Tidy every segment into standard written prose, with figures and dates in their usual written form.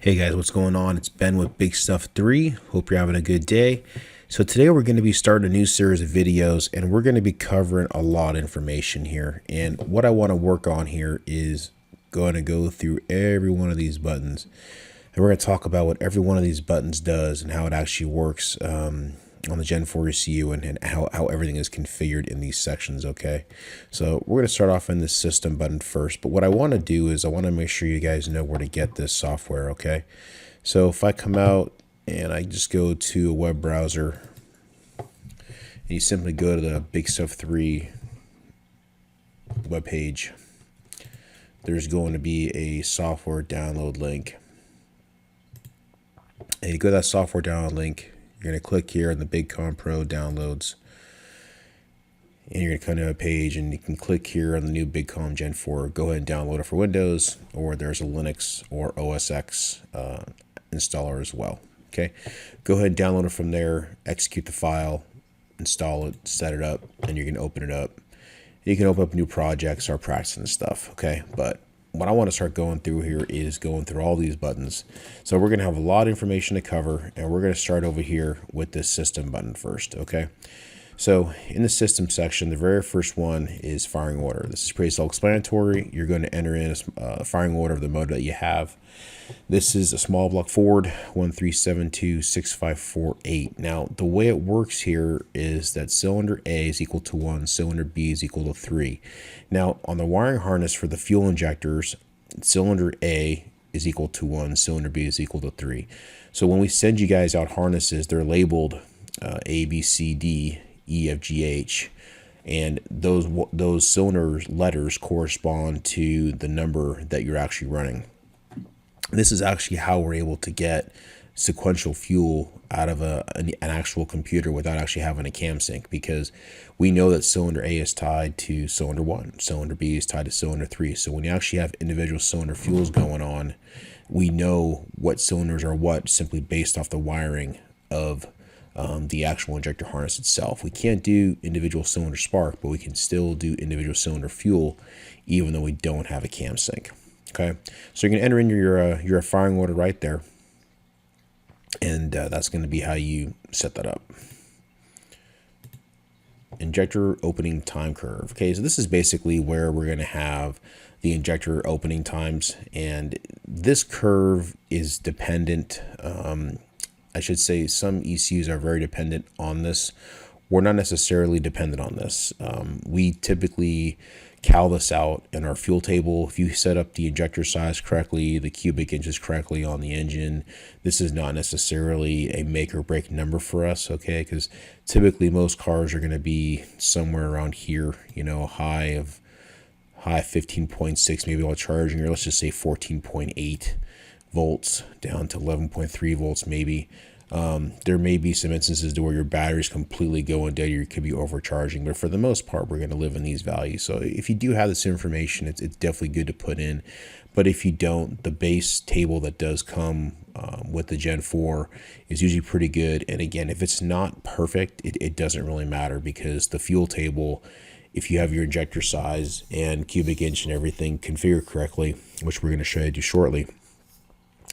Hey guys, what's going on? It's Ben with Bigstuff3. Hope you're having a good day. So today we're going to be starting a new series of videos and we're going to be covering a lot of information here. And what I want to work on here is going to go through every one of these buttons. And we're going to talk about what every one of these buttons does and how it actually works on the Gen4 ECU and how everything is configured in these sections, okay? So we're going to start off in the system button first, but what I want to do is I want to make sure you guys know where to get this software, okay? So if I come out and I just go to a web browser, and you simply go to the Bigstuff3 webpage, there's going to be a software download link. And you go to that software download link, you're going to click here on the BigCom Pro downloads, and you're going to come to a page and you can click here on the new BigCom Gen 4. Go ahead and download it for Windows, or there's a Linux or OS X installer as well. Okay, go ahead and download it from there, execute the file, install it, set it up, and you can open it up. You can open up new projects, start practicing and stuff. Okay, but what I want to start going through here is going through all these buttons. So we're going to have a lot of information to cover, and we're going to start over here with this system button first. Okay, so in the system section, the very first one is firing order. This is pretty self-explanatory. You're going to enter in a firing order of the motor that you have. This is a small block Ford 13726548. Now, the way it works here is that cylinder A is equal to 1, cylinder B is equal to 3. Now, on the wiring harness for the fuel injectors, cylinder A is equal to 1, cylinder B is equal to 3. So when we send you guys out harnesses, they're labeled A, B, C, D, E, F, G, H. And those cylinder letters correspond to the number that you're actually running. This is actually how we're able to get sequential fuel out of an actual computer without actually having a cam sync, because we know that cylinder A is tied to cylinder 1, cylinder B is tied to cylinder 3. So when you actually have individual cylinder fuels going on, we know what cylinders are what simply based off the wiring of the actual injector harness itself. We can't do individual cylinder spark, but we can still do individual cylinder fuel even though we don't have a cam sync. Okay, so you're going to enter in your firing order right there, and that's going to be how you set that up. Injector opening time curve. Okay, so this is basically where we're going to have the injector opening times, and this curve is dependent. I should say some ECUs are very dependent on this. We're not necessarily dependent on this. We typically cal this out in our fuel table. If you set up the injector size correctly, the cubic inches correctly on the engine, this is not necessarily a make or break number for us, okay? Because typically most cars are going to be somewhere around here, you know, a high 15.6 maybe while charging, or let's just say 14.8 volts down to 11.3 volts maybe. There may be some instances where your battery's completely going dead, or you could be overcharging, but for the most part, we're going to live in these values. So if you do have this information, it's definitely good to put in. But if you don't, the base table that does come with the Gen 4 is usually pretty good. And again, if it's not perfect, it doesn't really matter, because the fuel table, if you have your injector size and cubic inch and everything configured correctly, which we're going to show you shortly,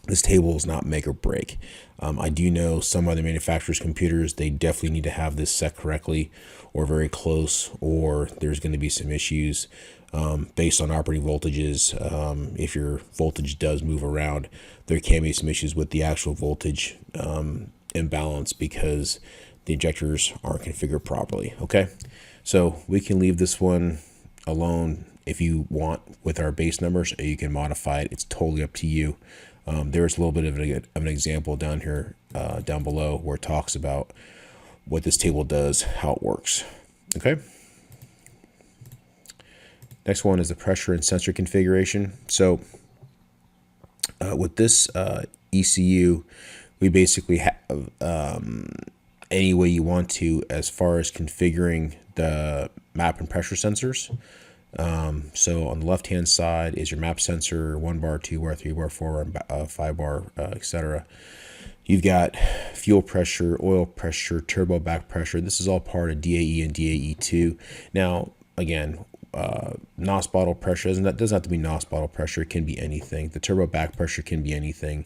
this table is not make or break. I do know some other manufacturers' computers, they definitely need to have this set correctly or very close, or there's going to be some issues based on operating voltages. If your voltage does move around, there can be some issues with the actual voltage imbalance because the injectors aren't configured properly. Okay, so we can leave this one alone if you want with our base numbers, or you can modify it. It's totally up to you. There's a little bit of an example down here, down below, where it talks about what this table does, how it works. Okay. Next one is the pressure and sensor configuration. So with this ECU, we basically have any way you want to as far as configuring the map and pressure sensors. So on the left hand side is your map sensor, 1 bar, 2 bar, 3 bar, 4 bar, 5 bar, etc. You've got fuel pressure, oil pressure, turbo back pressure. This is all part of DAE and DAE2. Now, again, NOS bottle pressure doesn't have to be NOS bottle pressure. It can be anything. The turbo back pressure can be anything.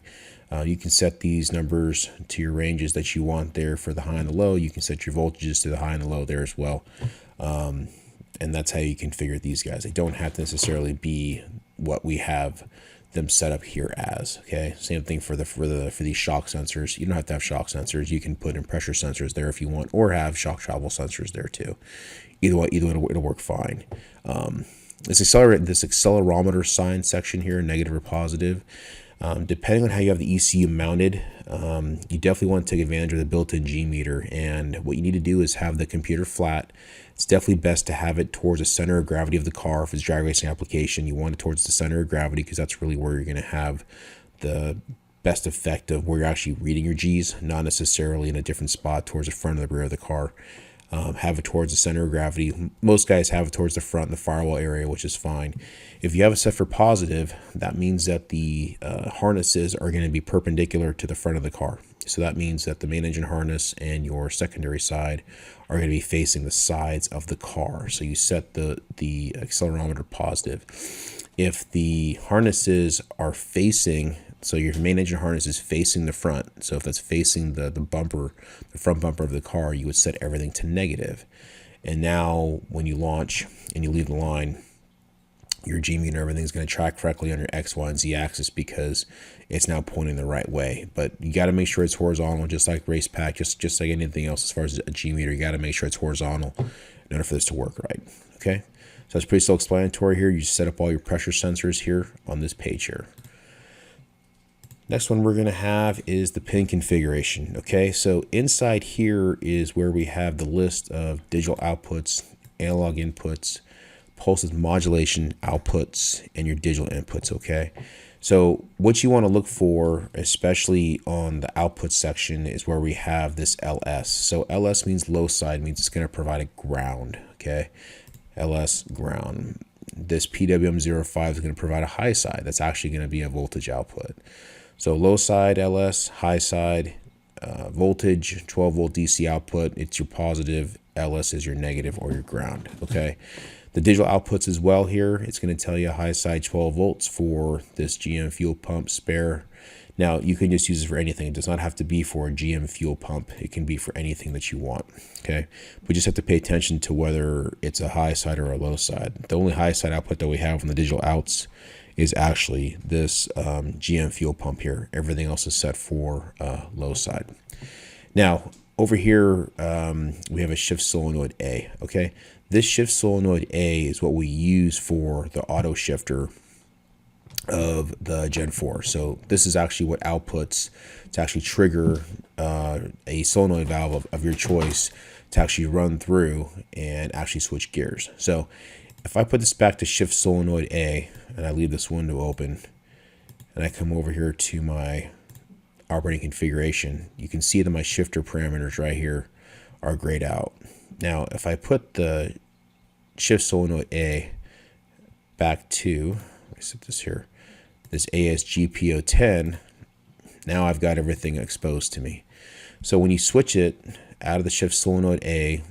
You can set these numbers to your ranges that you want there for the high and the low. You can set your voltages to the high and the low there as well. And that's how you configure these guys. They don't have to necessarily be what we have them set up here as. Okay, same thing for these shock sensors. You don't have to have shock sensors. You can put in pressure sensors there if you want, or have shock travel sensors there too. Either way, it'll work fine. This accelerometer sign section here, negative or positive. Depending on how you have the ECU mounted, you definitely want to take advantage of the built-in G meter. And what you need to do is have the computer flat. It's definitely best to have it towards the center of gravity of the car. If it's a drag racing application, you want it towards the center of gravity because that's really where you're going to have the best effect of where you're actually reading your G's, not necessarily in a different spot towards the front or the rear of the car. Have it towards the center of gravity. Most guys have it towards the front in the firewall area, which is fine. If you have it set for positive, that means that the harnesses are going to be perpendicular to the front of the car. So that means that the main engine harness and your secondary side are going to be facing the sides of the car. So you set the accelerometer positive. If the harnesses are facing, so your main engine harness is facing the front, so if that's facing the bumper, the front bumper of the car, you would set everything to negative. And now when you launch and you leave the line, your G meter, everything's going to track correctly on your X, Y, and Z axis because it's now pointing the right way. But you got to make sure it's horizontal, just like race pack, just like anything else as far as a G meter. You got to make sure it's horizontal in order for this to work right. Okay, so it's pretty self-explanatory here. You just set up all your pressure sensors here on this page here. Next one we're going to have is the pin configuration. Okay, so inside here is where we have the list of digital outputs, analog inputs, pulses modulation outputs, and your digital inputs. Okay, so what you want to look for, especially on the output section, is where we have this LS. So LS means low side, means it's going to provide a ground. Okay, LS ground. This PWM05 is going to provide a high side. That's actually going to be a voltage output. So low side LS, high side voltage, 12 volt DC output. It's your positive. LS is your negative or your ground. Okay. The digital outputs as well here. It's going to tell you high side 12 volts for this GM fuel pump spare. Now you can just use it for anything. It does not have to be for a GM fuel pump. It can be for anything that you want. Okay. We just have to pay attention to whether it's a high side or a low side. The only high side output that we have on the digital outs is actually this GM fuel pump here. Everything else is set for low side. Now, over here, we have a shift solenoid A, okay? This shift solenoid A is what we use for the auto shifter of the Gen 4. So this is actually what outputs to actually trigger a solenoid valve of your choice to actually run through and actually switch gears. So if I put this back to shift solenoid A and I leave this window open and I come over here to my operating configuration, you can see that my shifter parameters right here are grayed out. Now, if I put the shift solenoid A back to, let me set this here, this ASGPO10, now I've got everything exposed to me. So when you switch it out of the shift solenoid A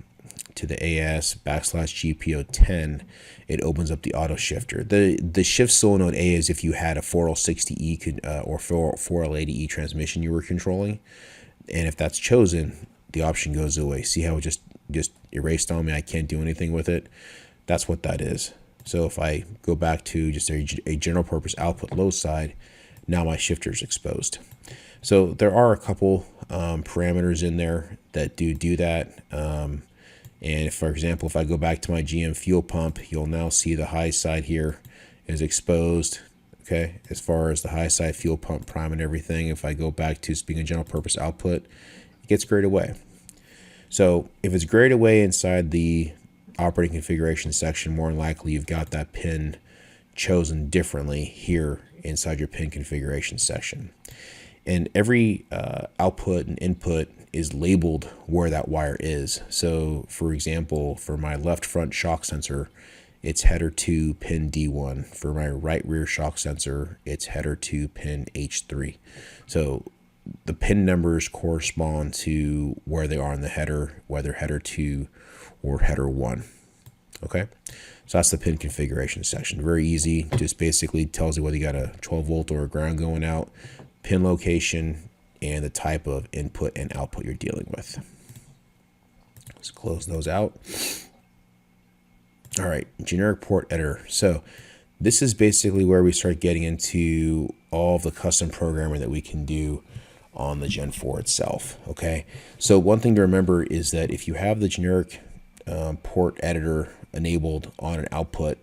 to the AS/GPO10, it opens up the auto shifter. The shift solenoid A is if you had a 4L60E or 4L80E transmission you were controlling, and if that's chosen, the option goes away. See how it just erased on me? I can't do anything with it. That's what that is. So if I go back to just a general purpose output low side, now my shifter is exposed. So there are a couple parameters in there that do that. And if, for example, if I go back to my GM fuel pump, you'll now see the high side here is exposed. Okay, as far as the high side fuel pump prime and everything, if I go back to being a general purpose output, it gets grayed away. So if it's grayed away inside the operating configuration section, more than likely you've got that pin chosen differently here inside your pin configuration section. And every output and input is labeled where that wire is. So for example, for my left front shock sensor, it's header 2 pin D1. For my right rear shock sensor, it's header 2 pin H3. So the pin numbers correspond to where they are in the header, whether header 2 or header 1. Okay, so that's the pin configuration section. Very easy. Just basically tells you whether you got a 12 volt or a ground going out. pin location, and the type of input and output you're dealing with. Let's close those out. All right, generic port editor. So this is basically where we start getting into all of the custom programming that we can do on the Gen 4 itself. Okay, so one thing to remember is that if you have the generic port editor enabled on an output,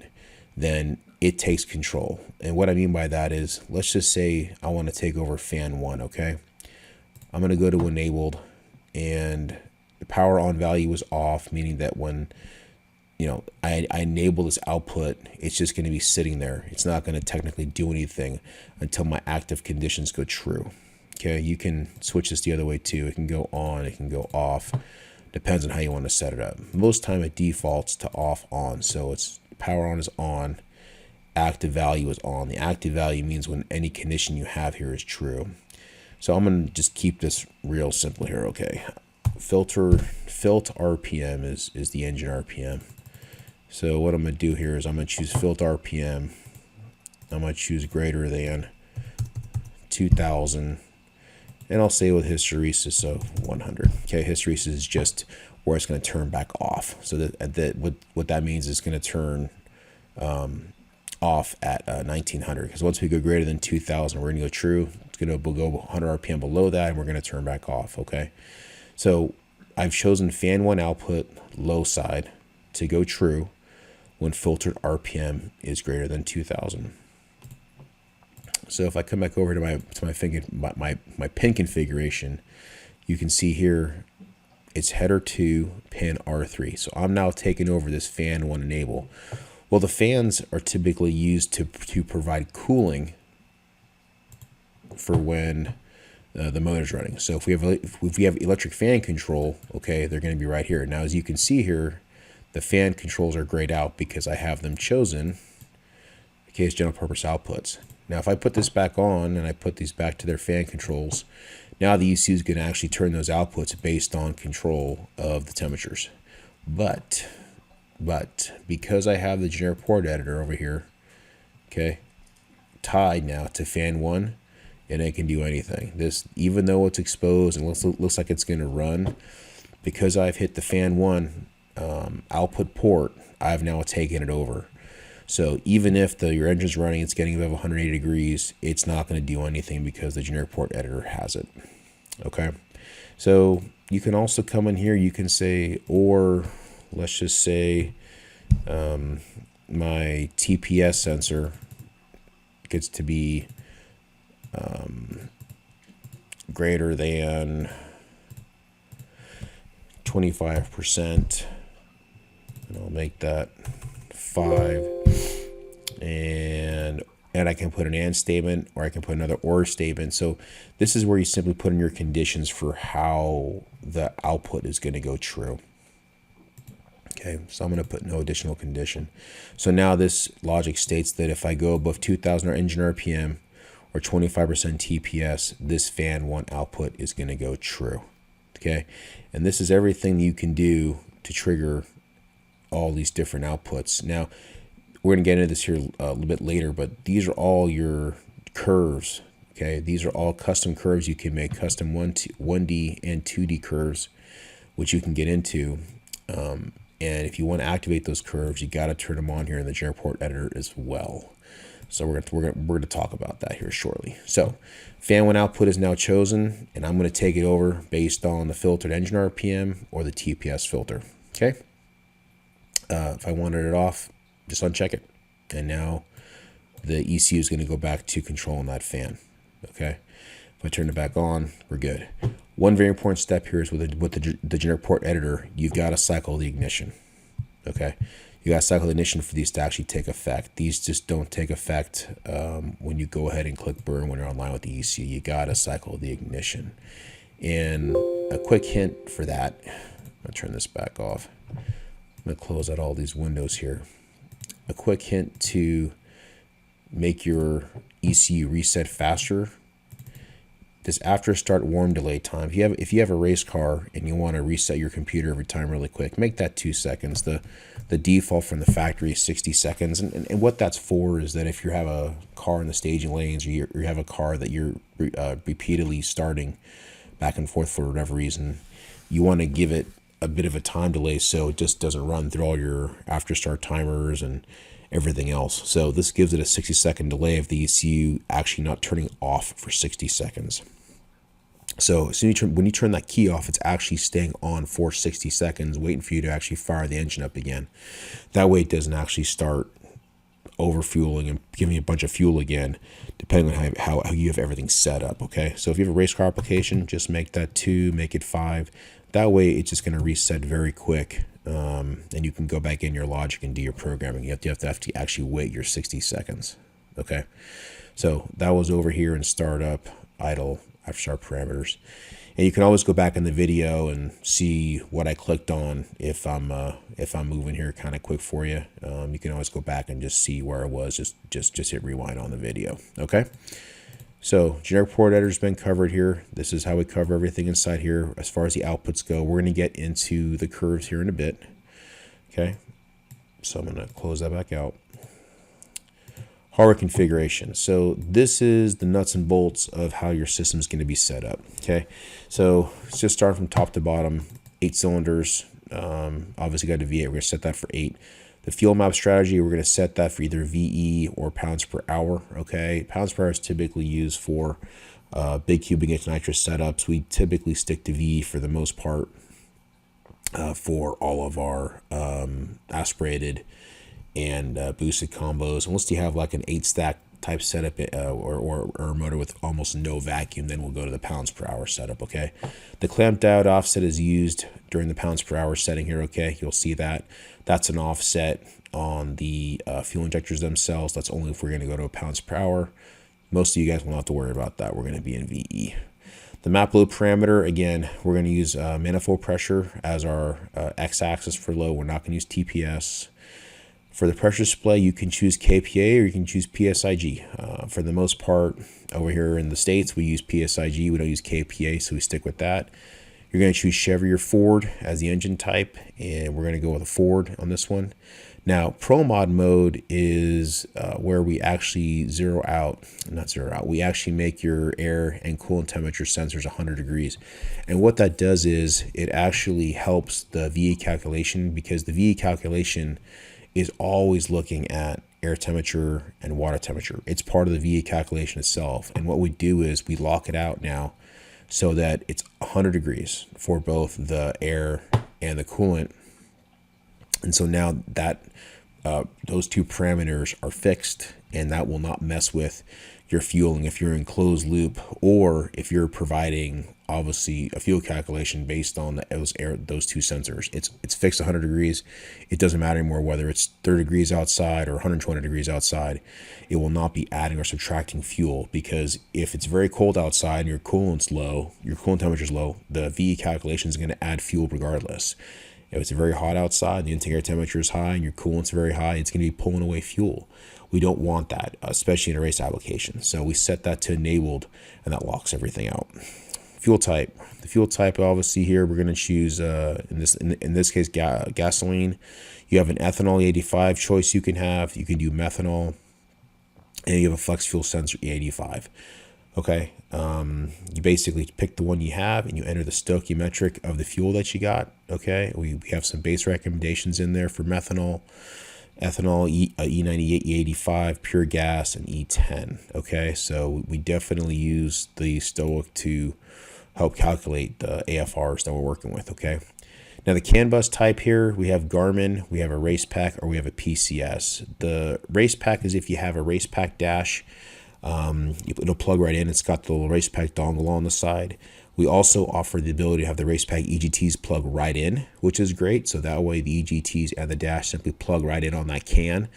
then it takes control. And what I mean by that is, let's just say I want to take over fan 1. Okay, I'm going to go to enabled, and the power on value is off, meaning that when I enable this output, it's just going to be sitting there. It's not going to technically do anything until my active conditions go true. Okay, you can switch this the other way too. It can go on, it can go off. Depends on how you want to set it up. Most time it defaults to off on. So it's power on is on, active value is on. The active value means when any condition you have here is true. So I'm going to just keep this real simple here. Okay, filter RPM is the engine RPM. So what I'm going to do here is I'm going to choose filter RPM. I'm going to choose greater than 2000, and I'll say with hysteresis of 100. Okay, hysteresis is just where it's going to turn back off. So what that means is it's going to turn off at 1900, because once we go greater than 2000, we're going to go true. It's going to go 100 RPM below that, and we're going to turn back off. Okay, so I've chosen fan 1 output low side to go true when filtered RPM is greater than 2000. So if I come back over to my pin configuration, you can see here it's header 2 pin R3. So I'm now taking over this fan 1 enable. Well, the fans are typically used to provide cooling for when the motor's running. So if we have electric fan control, okay, they're going to be right here. Now, as you can see here, the fan controls are grayed out because I have them chosen as general purpose outputs. Now, if I put this back on and I put these back to their fan controls, now the ECU is going to actually turn those outputs based on control of the temperatures. But because I have the generic port editor over here, okay, tied now to fan 1, and it can do anything. This, even though it's exposed and looks like it's going to run, because I've hit the fan 1 output port, I've now taken it over. So even if your engine's running, it's getting above 180 degrees, it's not going to do anything because the generic port editor has it. Okay, so you can also come in here, you can say, or let's just say my TPS sensor gets to be greater than 25%, and I'll make that 5, and I can put an AND statement, or I can put another OR statement. So this is where you simply put in your conditions for how the output is going to go true. Okay, so I'm going to put no additional condition. So now this logic states that if I go above 2000 engine RPM or 25% TPS, this fan 1 output is going to go true. Okay, and this is everything you can do to trigger all these different outputs. Now, we're going to get into this here a little bit later, but these are all your curves. Okay, these are all custom curves. You can make custom 1D and 2D curves, which you can get into. And if you want to activate those curves, you got to turn them on here in the generic port editor as well. So we're going to talk about that here shortly. So fan 1 output is now chosen, and I'm going to take it over based on the filtered engine RPM or the TPS filter. Okay. If I wanted it off, just uncheck it, and now the ECU is going to go back to controlling that fan. Okay. If I turn it back on, we're good. One very important step here is with the generic port editor, you've got to cycle the ignition. Okay, you got to cycle the ignition for these to actually take effect. These just don't take effect when you go ahead and click burn when you're online with the ECU. You got to cycle the ignition. And a quick hint for that, I'll turn this back off. I'm going to close out all these windows here. A quick hint to make your ECU reset faster. this after start warm delay time. If you have a race car and you want to reset your computer every time really quick, make that 2 seconds. The default from the factory is 60 seconds. And what that's for is that if you have a car in the staging lanes, or you have a car that you're repeatedly starting back and forth for whatever reason, you want to give it a bit of a time delay so it just doesn't run through all your after start timers and everything else. So this gives it a 60-second delay of the ECU actually not turning off for 60 seconds. So as soon as when you turn that key off, it's actually staying on for 60 seconds, waiting for you to actually fire the engine up again. That way it doesn't actually start overfueling and giving you a bunch of fuel again, depending on how you have everything set up. Okay, so if you have a race car application, just make that 2, make it 5. That way it's just going to reset very quick, and you can go back in your logic and do your programming. You have to actually wait your 60 seconds. Okay, so that was over here in startup, idle, after start parameters. And you can always go back in the video and see what I clicked on if I'm moving here kind of quick for you. You can always go back and just see where I was. Just hit rewind on the video. Okay. So generic port editor has been covered here. This is how we cover everything inside here. As far as the outputs go, we're going to get into the curves here in a bit. Okay. So I'm going to close that back out. Hardware configuration. So this is the nuts and bolts of how your system is going to be set up. Okay, so let's just start from top to bottom. 8 cylinders. Obviously got a V8. We're going to set that for 8. The fuel map strategy, we're going to set that for either VE or pounds per hour. Okay, pounds per hour is typically used for big cubic inch nitrous setups. We typically stick to VE for the most part for all of our aspirated and boosted combos. Unless you have like an 8-stack type setup or a motor with almost no vacuum, then we'll go to the pounds per hour setup. Okay, the clamp diode offset is used during the pounds per hour setting here. Okay, you'll see that that's an offset on the fuel injectors themselves. That's only if we're going to go to a pounds per hour. Most of you guys won't have to worry about that. We're going to be in VE. The map load parameter, again, we're going to use manifold pressure as our x-axis for load. We're not going to use TPS. For the pressure display, you can choose KPA or you can choose PSIG. For the most part, over here in the States, we use PSIG. We don't use KPA, so we stick with that. You're going to choose Chevy or Ford as the engine type, and we're going to go with a Ford on this one. Now, Pro Mod mode is where we actually we actually make your air and coolant temperature sensors 100 degrees. And what that does is it actually helps the VE calculation, because the VE calculation is always looking at air temperature and water temperature. It's part of the VE calculation itself. And what we do is we lock it out now so that it's 100 degrees for both the air and the coolant. And so now that those two parameters are fixed, and that will not mess with your fueling if you're in closed loop, or if you're providing obviously a fuel calculation based on those two sensors. It's fixed 100 degrees. It doesn't matter anymore whether it's 30 degrees outside or 120 degrees outside. It will not be adding or subtracting fuel, because if it's very cold outside and your coolant's low, your coolant temperature's low, the VE calculation is going to add fuel regardless. If it's very hot outside and the intake air temperature is high and your coolant's very high, it's going to be pulling away fuel. We don't want that, especially in a race application. So we set that to enabled, and that locks everything out. Fuel type. The fuel type, obviously, here we're going to choose in this case gasoline. You have an ethanol E85 choice you can have. You can do methanol, and you have a flex fuel sensor E85. Okay, you basically pick the one you have and you enter the stoichiometric of the fuel that you got. Okay, we have some base recommendations in there for methanol, ethanol, E98, E85, pure gas, and E10. Okay, so we definitely use the stoic to help calculate the AFRs that we're working with. Okay, now the CAN bus type here, we have Garmin, we have a race pack, or we have a PCS. The race pack is if you have a race pack dash. It'll plug right in. It's got the little race pack dongle on the side. We also offer the ability to have the race pack EGTs plug right in, which is great. So that way the EGTs and the dash simply plug right in on that can.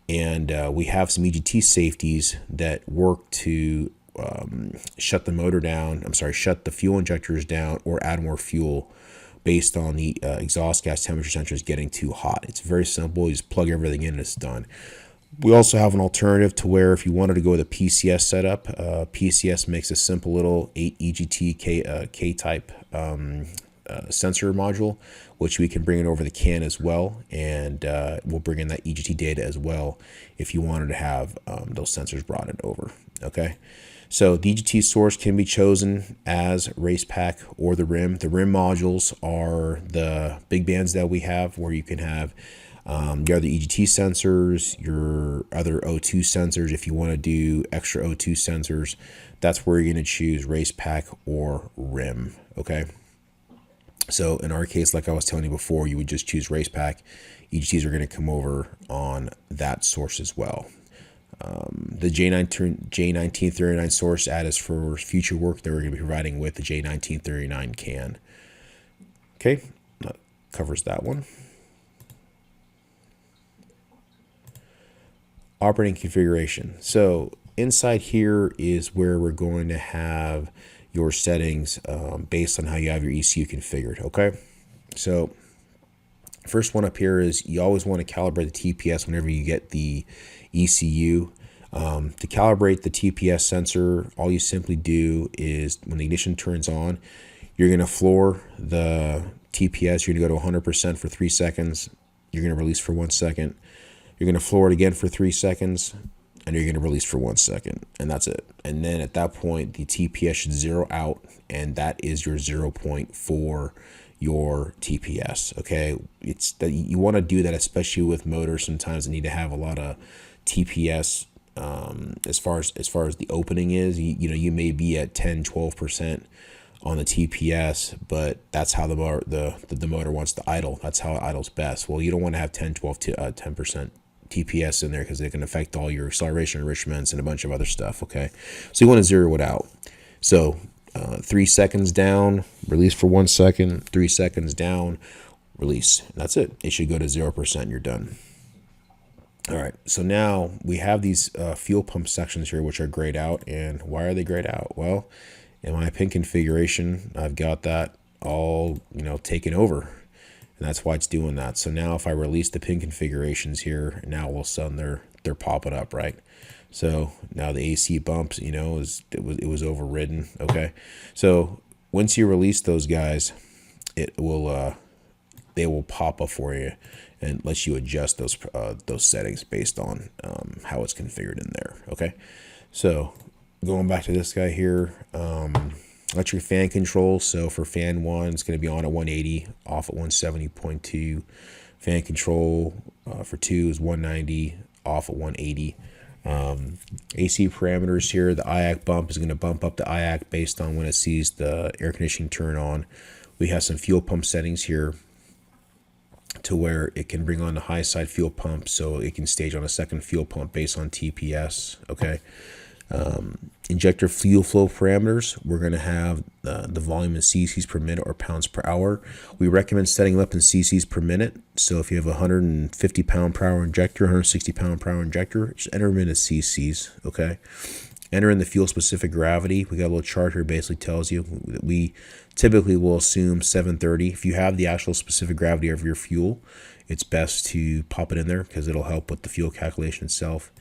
And we have some EGT safeties that work to shut the motor down. Shut the fuel injectors down or add more fuel based on the exhaust gas temperature sensors getting too hot. It's very simple. You just plug everything in and it's done. We also have an alternative to where if you wanted to go with a PCS setup, PCS makes a simple little 8 EGT K-type sensor module, which we can bring it over the CAN as well, and we'll bring in that EGT data as well if you wanted to have those sensors brought in over. Okay, so the EGT source can be chosen as RacePak or the RIM. The RIM modules are the big bands that we have, where you can have your other EGT sensors, your other O2 sensors. If you want to do extra O2 sensors, that's where you're going to choose RacePak or RIM. Okay. So in our case, like I was telling you before, you would just choose RacePak. EGTs are going to come over on that source as well. The J1939 source add is for future work that we're going to be providing with the J1939 CAN. Okay, that covers that one. Operating configuration. So inside here is where we're going to have your settings based on how you have your ECU configured. Okay, so first one up here is you always want to calibrate the TPS whenever you get the ECU. To calibrate the TPS sensor, all you simply do is when the ignition turns on, you're going to floor the TPS. You're going to go to 100% for 3 seconds. You're going to release for 1 second. You're going to floor it again for 3 seconds, and you're going to release for 1 second, and that's it. And then at that point, the TPS should zero out, and that is your 0 point for your TPS. Okay, it's that you want to do that, especially with motors. Sometimes they need to have a lot of TPS. As far as the opening is, you may be at 10-12% on the TPS, but that's how the motor wants to idle. That's how it idles best. Well, you don't want to have 10% TPS in there because it can affect all your acceleration enrichments and a bunch of other stuff. Okay, so you want to zero it out. So 3 seconds down, release for 1 second. 3 seconds down, release. And that's it. It should go to 0% and you're done. All right, so now we have these fuel pump sections here, which are grayed out. And why are they grayed out? Well, in my pin configuration, I've got that all taken over, and that's why it's doing that. So now if I release the pin configurations here, now all of a sudden they're popping up, right? So now the AC bumps, it was overridden. Okay, so once you release those guys, they will pop up for you and lets you adjust those settings based on how it's configured in there. Okay, so going back to this guy here, electric fan control. So for fan 1, it's going to be on at 180, off at 170.2. Fan control for 2 is 190, off at 180. AC parameters here, the IAC bump is going to bump up the IAC based on when it sees the air conditioning turn on. We have some fuel pump settings here to where it can bring on the high side fuel pump, so it can stage on a second fuel pump based on TPS. Okay. Injector fuel flow parameters, we're going to have the volume in cc's per minute or pounds per hour. We recommend setting them up in cc's per minute. So if you have a 150 pound per hour injector, 160 pound per hour injector, just enter them in as cc's. Okay. Enter in the fuel specific gravity. We got a little chart here, basically tells you that we typically will assume 730. If you have the actual specific gravity of your fuel, it's best to pop it in there because it'll help with the fuel calculation itself.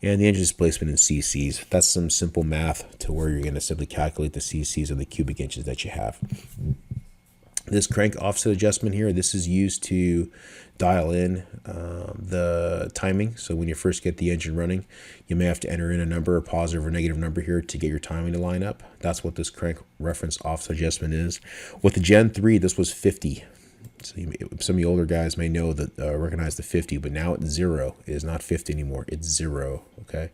And the engine displacement in cc's. That's some simple math to where you're going to simply calculate the cc's of the cubic inches that you have. This crank offset adjustment here, this is used to dial in the timing. So when you first get the engine running, you may have to enter in a number, a positive or negative number here to get your timing to line up. That's what this crank reference offset adjustment is. With the Gen 3, this was 50. So some of the older guys may know that recognize the 50, but now it's 0. It is not 50 anymore. It's 0. Okay,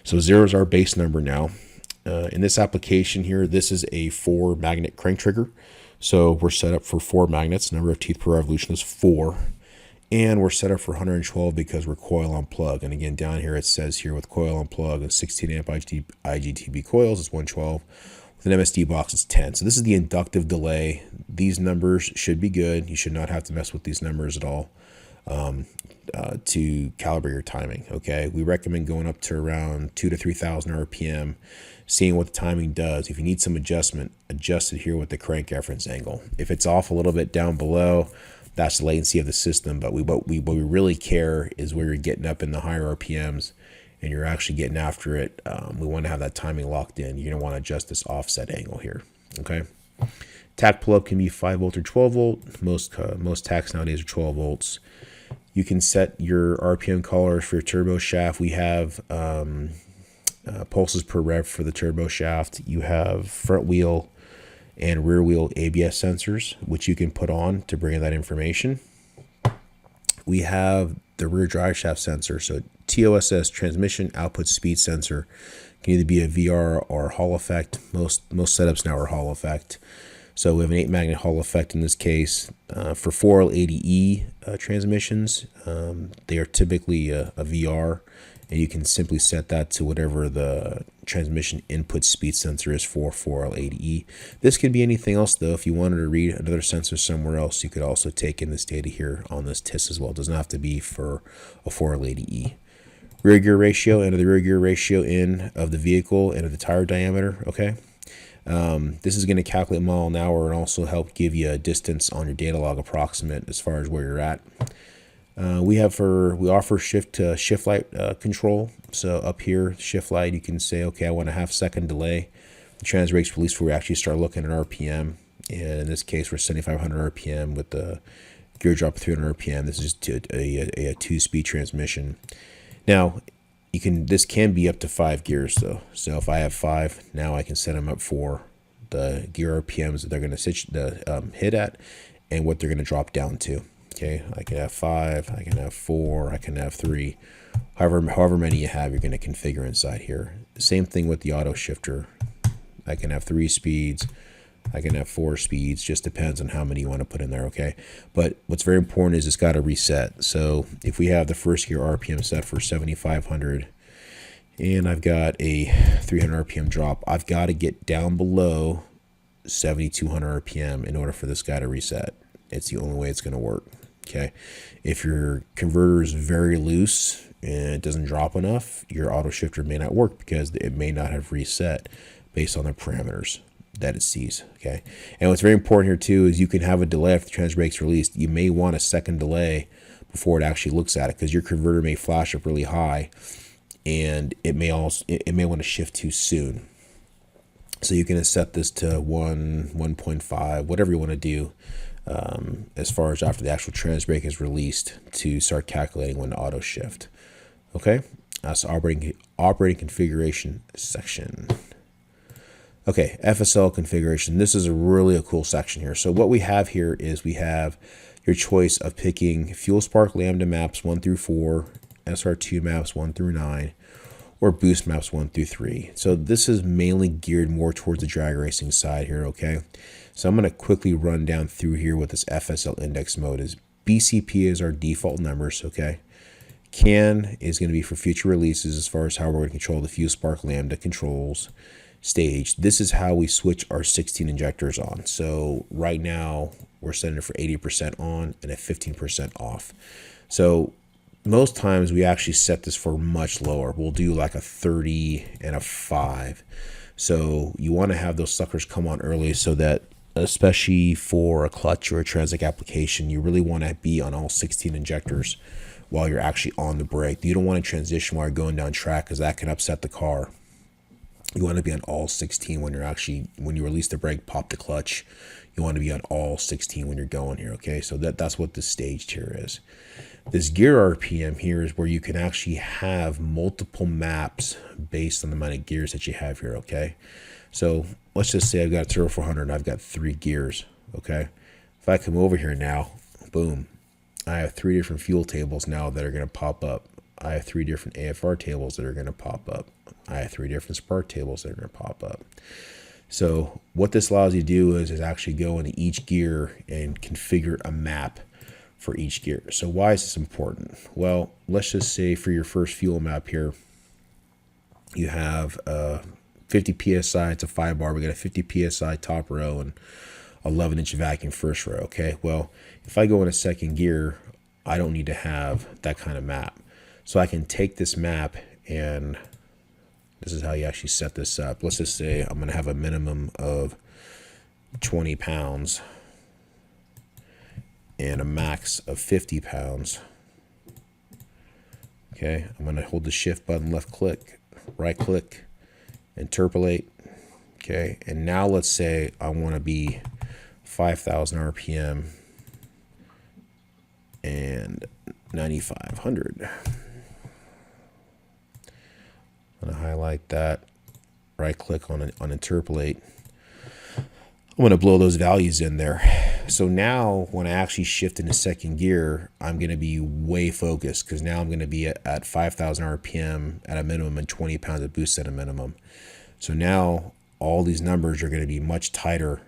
so 0 is our base number now. In this application here, this is a 4 magnet crank trigger. So we're set up for 4 magnets. Number of teeth per revolution is 4. And we're set up for 112 because we're coil on plug. And again, down here it says here with coil on plug and 16 amp IGTB coils, it's 112. With an MSD box, it's 10. So this is the inductive delay. These numbers should be good. You should not have to mess with these numbers at all to calibrate your timing. Okay, we recommend going up to around 2,000 to 3,000 RPM, seeing what the timing does. If you need some adjustment, adjust it here with the crank reference angle. If it's off a little bit down below, that's the latency of the system. But what we really care is where you're getting up in the higher RPMs and you're actually getting after it. We want to have that timing locked in. You're going to want to adjust this offset angle here. Okay. Tach pull-up can be 5 volt or 12 volt. Most tachs nowadays are 12 volts. You can set your RPM collars for your turbo shaft. We have pulses per rev for the turbo shaft. You have front wheel and rear wheel ABS sensors, which you can put on to bring in that information. We have the rear drive shaft sensor. So TOSS, transmission output speed sensor, can either be a VR or Hall effect. Most setups now are Hall effect. So we have an 8 magnet Hall effect in this case. For 4L80E transmissions, they are typically a VR, and you can simply set that to whatever the transmission input speed sensor is for 4L80E. This could be anything else though. If you wanted to read another sensor somewhere else, you could also take in this data here on this TIS as well. It doesn't have to be for a 4L80E. Rear gear ratio, end of the rear gear ratio in of the vehicle, end of the tire diameter, okay? This is going to calculate mile an hour and also help give you a distance on your data log approximate as far as where you're at. We offer shift light control. So up here, shift light, you can say, okay, I want a half-second delay. The trans brake's released before we actually start looking at RPM. And in this case, we're 7,500 RPM with the gear drop 300 RPM. This is a 2-speed transmission. Now, this can be up to 5 gears though. So if I have 5, now I can set them up for the gear RPMs that they're going to hit at and what they're going to drop down to. Okay, I can have 5, I can have 4, I can have 3. However many you have, you're going to configure inside here. Same thing with the auto shifter. I can have 3 speeds, I can have 4 speeds, just depends on how many you want to put in there, okay? But what's very important is it's got to reset. So if we have the first gear RPM set for 7,500 and I've got a 300 RPM drop, I've got to get down below 7,200 RPM in order for this guy to reset. It's the only way it's going to work, okay? If your converter is very loose and it doesn't drop enough, your auto shifter may not work because it may not have reset based on the parameters that it sees, okay? And what's very important here too is you can have a delay after the trans brake's released. You may want a second delay before it actually looks at it because your converter may flash up really high and it may want to shift too soon. So you can set this to 1.5, whatever you want to do as far as after the actual trans brake is released to start calculating when to auto shift. Okay, so operating configuration section. Okay, FSL configuration. This is a cool section here. So what we have here is we have your choice of picking fuel spark lambda maps 1 through 4, SR2 maps 1 through 9, or boost maps 1 through 3. So this is mainly geared more towards the drag racing side here, okay? So I'm going to quickly run down through here what this FSL index mode is. BCP is our default numbers, okay? CAN is going to be for future releases as far as how we're going to control the fuel spark lambda controls. Stage, this is how we switch our 16 injectors on. So right now we're setting it for 80% on and at 15% off. So most times we actually set this for much lower. We'll do like a 30 and a 5. So you want to have those suckers come on early so that, especially for a clutch or a transit application, you really want to be on all 16 injectors while you're actually on the brake. You don't want to transition while you're going down track because that can upset the car. You want to be on all 16 when you release the brake, pop the clutch. You want to be on all 16 when you're going here, okay? So that's what this staged here is. This gear RPM here is where you can actually have multiple maps based on the amount of gears that you have here, okay? So let's just say I've got a Turbo 400 and I've got 3 gears, okay? If I come over here now, boom, I have 3 different fuel tables now that are going to pop up. I have 3 different AFR tables that are going to pop up. I have 3 different spark tables that are going to pop up. So what this allows you to do is actually go into each gear and configure a map for each gear. So why is this important? Well, let's just say for your first fuel map here, you have 50 PSI, it's a 5-bar. We got a 50 PSI top row and 11-inch vacuum first row, okay? Well, if I go in a second gear, I don't need to have that kind of map. So I can take this map and this is how you actually set this up. Let's just say I'm going to have a minimum of 20 pounds. and a max of 50 pounds. Okay, I'm going to hold the shift button, left click, right click, interpolate. Okay, and now let's say I want to be 5,000 RPM and 9,500. I'm going to highlight that, right click on interpolate. I'm going to blow those values in there. So now when I actually shift into second gear, I'm going to be way focused because now I'm going to be at 5,000 RPM at a minimum and 20 pounds of boost at a minimum. So now all these numbers are going to be much tighter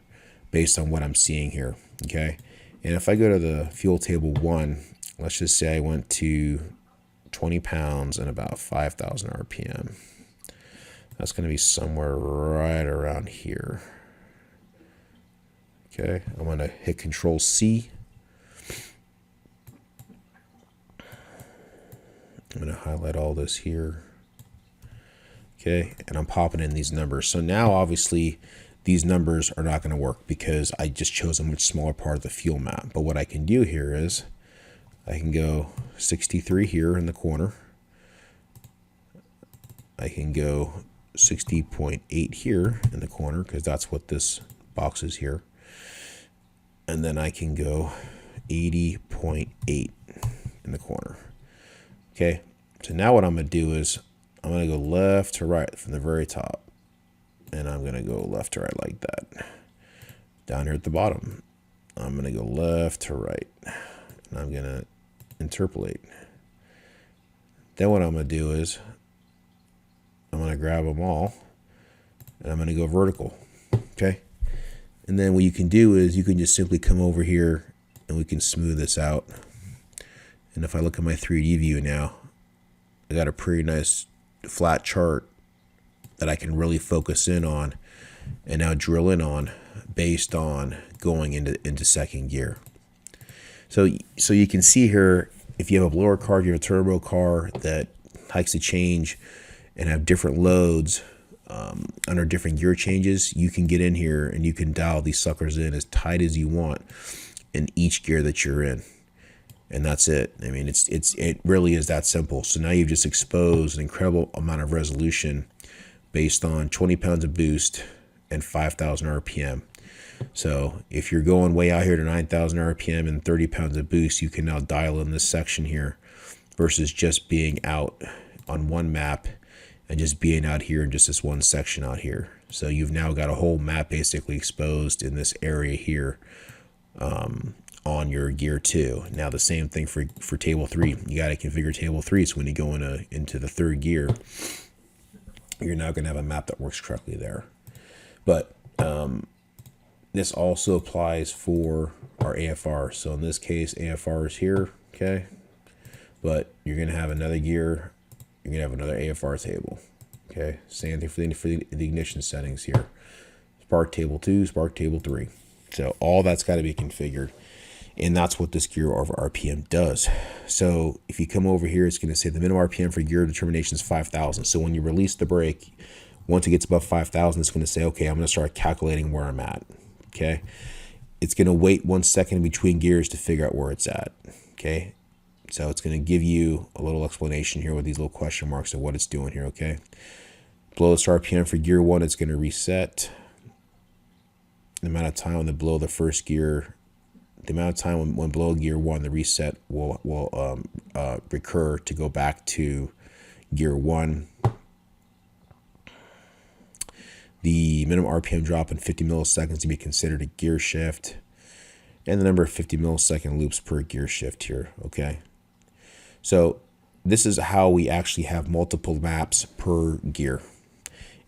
based on what I'm seeing here. Okay. And if I go to the fuel table 1, let's just say I went to 20 pounds and about 5,000 RPM. That's going to be somewhere right around here. Okay, I'm going to hit Control C. I'm going to highlight all this here. Okay, and I'm popping in these numbers. So now obviously these numbers are not going to work because I just chose a much smaller part of the fuel map. But what I can do here is I can go 63 here in the corner. I can go 60.8 here in the corner because that's what this box is here. And then I can go 80.8 in the corner. Okay, so now what I'm going to do is I'm going to go left to right from the very top. And I'm going to go left to right like that. Down here at the bottom, I'm going to go left to right. And I'm going to interpolate. Then what I'm going to do is I'm going to grab them all. And I'm going to go vertical. Okay. And then what you can do is you can just simply come over here and we can smooth this out. And if I look at my 3D view now, I got a pretty nice flat chart that I can really focus in on and now drill in on based on going into second gear. So you can see here, if you have a blower car, you have a turbo car that likes to change and have different loads under different gear changes, you can get in here and you can dial these suckers in as tight as you want in each gear that you're in. And that's it. I mean, it really is that simple. So now you've just exposed an incredible amount of resolution based on 20 pounds of boost and 5,000 RPM. So if you're going way out here to 9,000 RPM and 30 pounds of boost, you can now dial in this section here versus just being out on one map and just being out here in just this one section out here. So you've now got a whole map basically exposed in this area here on your gear 2. Now the same thing for table 3. You got to configure table 3 so when you go into the third gear, you're now going to have a map that works correctly there. But this also applies for our AFR. So in this case, AFR is here, okay? But you're going to have another gear. You're going to have another AFR table, okay? Same thing for the ignition settings here. Spark table 2, spark table 3. So all that's got to be configured. And that's what this gear over RPM does. So if you come over here, it's going to say the minimum RPM for gear determination is 5,000. So when you release the brake, once it gets above 5,000, it's going to say, okay, I'm going to start calculating where I'm at. Okay. It's going to wait 1 second in between gears to figure out where it's at. Okay. So it's going to give you a little explanation here with these little question marks of what it's doing here. Okay. Below this RPM for gear 1, it's going to reset. The amount of time when they blow the first gear, the amount of time when below gear 1, the reset will recur to go back to gear 1. The minimum RPM drop in 50 milliseconds to be considered a gear shift, and the number of 50 millisecond loops per gear shift here. Okay, so this is how we actually have multiple maps per gear,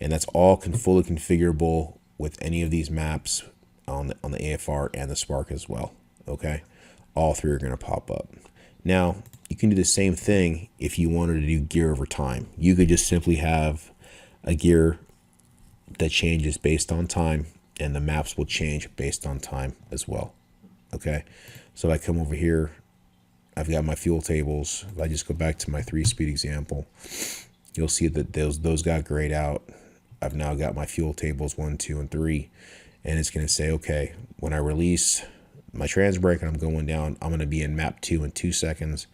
and that's all fully configurable with any of these maps on the AFR and the Spark as well. Okay, all three are going to pop up. Now you can do the same thing if you wanted to do gear over time. You could just simply have a gear that changes based on time, and the maps will change based on time as well. Okay, so if I come over here, I've got my fuel tables. If I just go back to my 3-speed example, you'll see that those got grayed out. I've now got my fuel tables 1, 2, and 3, and it's going to say, okay, when I release my trans brake and I'm going down, I'm going to be in map 2 in 2 seconds.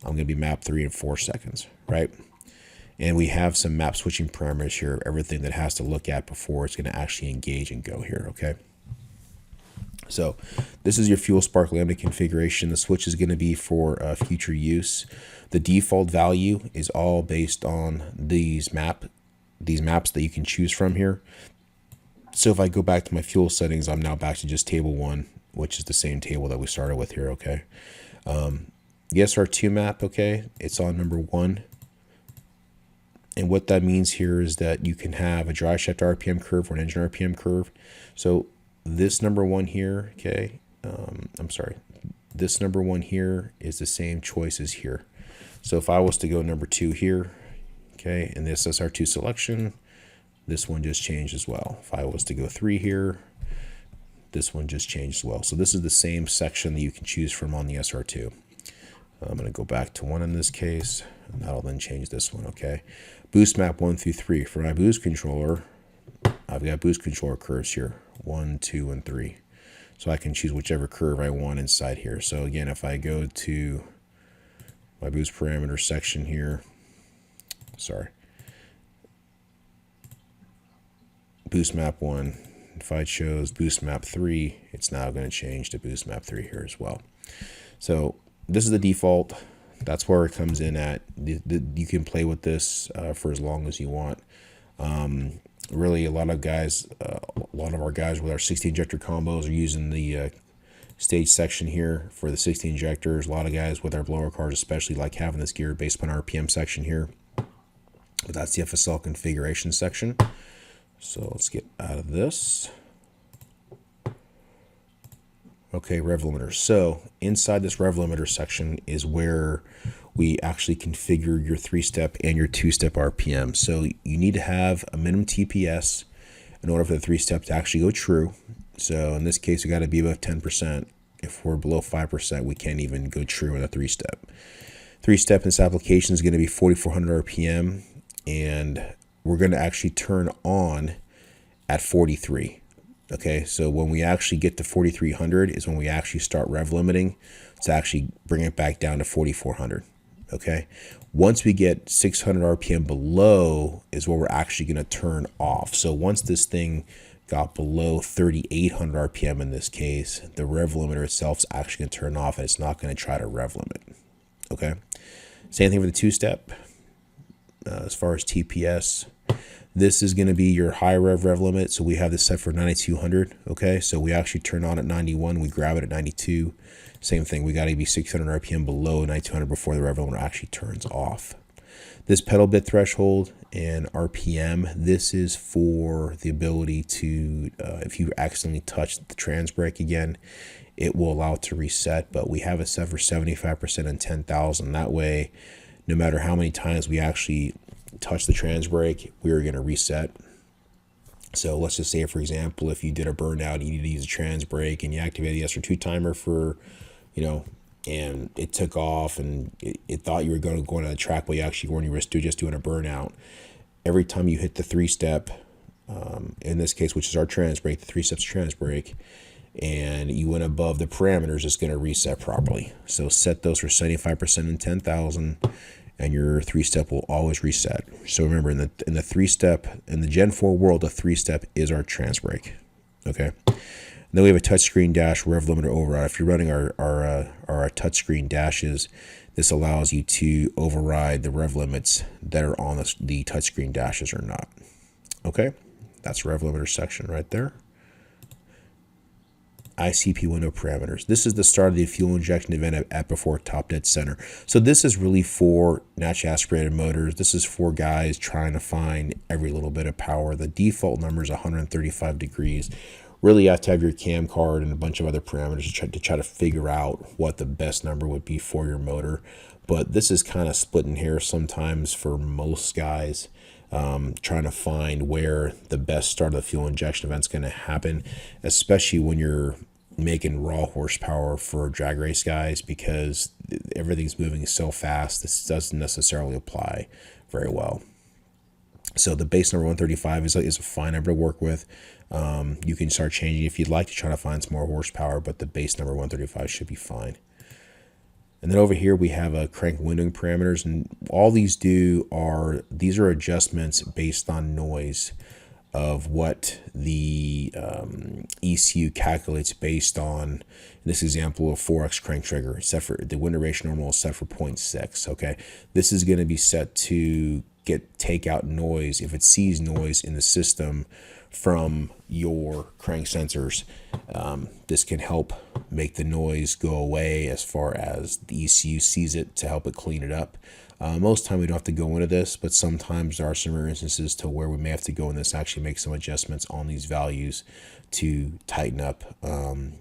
I'm going to be map 3 in 4 seconds, right? And we have some map switching parameters here, everything that has to look at before it's going to actually engage and go here, okay? So this is your fuel spark lambda configuration. The switch is going to be for future use. The default value is all based on these maps that you can choose from here. So if I go back to my fuel settings, I'm now back to just table 1, which is the same table that we started with here, okay? The SR2 map, okay, it's on number 1. And what that means here is that you can have a dry shaft RPM curve or an engine RPM curve. So this number 1 here, okay, this number 1 here is the same choice as here. So if I was to go number 2 here, okay, in this SR2 selection, this one just changed as well. If I was to go 3 here, this one just changed as well. So this is the same section that you can choose from on the SR2. I'm going to go back to 1 in this case, and that'll then change this one, okay? Boost map 1 through 3. For my boost controller, I've got boost controller curves here, 1, 2, and 3. So I can choose whichever curve I want inside here. So again, if I go to my boost parameter section here, boost map 1, if I chose boost map 3, it's now going to change to boost map 3 here as well. So this is the default. That's where it comes in at. You can play with this for as long as you want. Really, a lot of our guys with our 60 injector combos are using the stage section here for the 60 injectors. A lot of guys with our blower cars especially like having this gear based upon RPM section here. But that's the FSL configuration section. So let's get out of this. Okay, rev limiter. So inside this rev limiter section is where we actually configure your 3-step and your 2-step RPM. So you need to have a minimum TPS in order for the 3-step to actually go true. So in this case, we got to be above 10%. If we're below 5%, we can't even go true in a 3-step. 3-step in this application is going to be 4,400 RPM, and we're going to actually turn on at 43. Okay, so when we actually get to 4,300 is when we actually start rev limiting to actually bring it back down to 4,400. Okay, once we get 600 RPM below is what we're actually going to turn off. So once this thing got below 3,800 RPM in this case, the rev limiter itself is actually going to turn off and it's not going to try to rev limit. Okay, same thing for the 2-step. As far as TPS, this is going to be your high rev limit. So we have this set for 9,200. Okay, so we actually turn on at 91. We grab it at 92. Same thing. We got to be 600 RPM below 9,200 before the rev limiter actually turns off. This pedal bit threshold and RPM, this is for the ability to, if you accidentally touch the trans brake again, it will allow it to reset. But we have it set for 75% and 10,000. That way, no matter how many times we actually touch the trans brake, we're going to reset. So let's just say, for example, if you did a burnout, you need to use a trans brake and you activated the SR2 timer for, and it took off and it thought you were going to go on the track, but you actually weren't. You were just doing a burnout. Every time you hit the 3-step, in this case, which is our trans brake, the 3-steps trans brake, and you went above the parameters, it's going to reset properly. So set those for 75% and 10,000. And your 3-step will always reset. So remember, in the 3-step, in the Gen 4 world, a 3-step is our trans brake. Okay. And then we have a touchscreen dash rev limiter override. If you're running our touchscreen dashes, this allows you to override the rev limits that are on the touchscreen dashes or not. Okay, that's rev limiter section right there. ICP window parameters. This is the start of the fuel injection event at before top dead center. So this is really for naturally aspirated motors. This is for guys trying to find every little bit of power. The default number is 135 degrees. Really, you have to have your cam card and a bunch of other parameters to try to figure out what the best number would be for your motor. But this is kind of splitting hairs sometimes for most guys. Trying to find where the best start of the fuel injection event is going to happen, especially when you're making raw horsepower for drag race guys, because everything's moving so fast. This doesn't necessarily apply very well. So the base number 135 is a fine number to work with. You can start changing if you'd like to try to find some more horsepower, but the base number 135 should be fine. And then over here we have a crank windowing parameters, and all these these are adjustments based on noise of what the ECU calculates based on, in this example, a 4x crank trigger. Set for the window ratio normal is set for 0.6. Okay, this is going to be set to take out noise if it sees noise in the system from your crank sensors. This can help make the noise go away as far as the ECU sees it, to help it clean it up. Most time we don't have to go into this, but sometimes there are some rare instances to where we may have to go in this, actually make some adjustments on these values to tighten up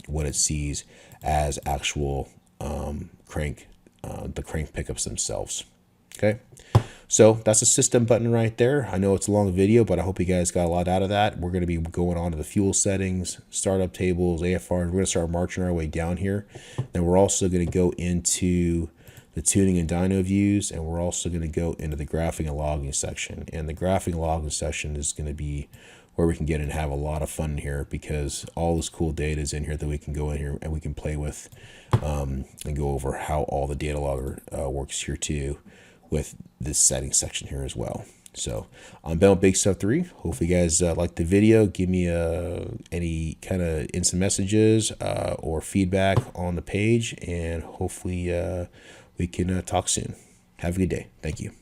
what it sees as actual the crank pickups themselves. Okay, so that's a system button right there. I know it's a long video, but I hope you guys got a lot out of that. We're going to be going on to the fuel settings, startup tables, AFR. We're going to start marching our way down here. Then we're also going to go into the tuning and dyno views, and we're also going to go into the graphing and logging section. And the graphing and logging section is going to be where we can get and have a lot of fun here, because all this cool data is in here that we can go in here and we can play with and go over how all the data logger works here too, with this setting section here as well. So I'm Ben with Bigstuff3. Hopefully you guys liked the video. Give me any kind of instant messages or feedback on the page, and hopefully we can talk soon. Have a good day. Thank you.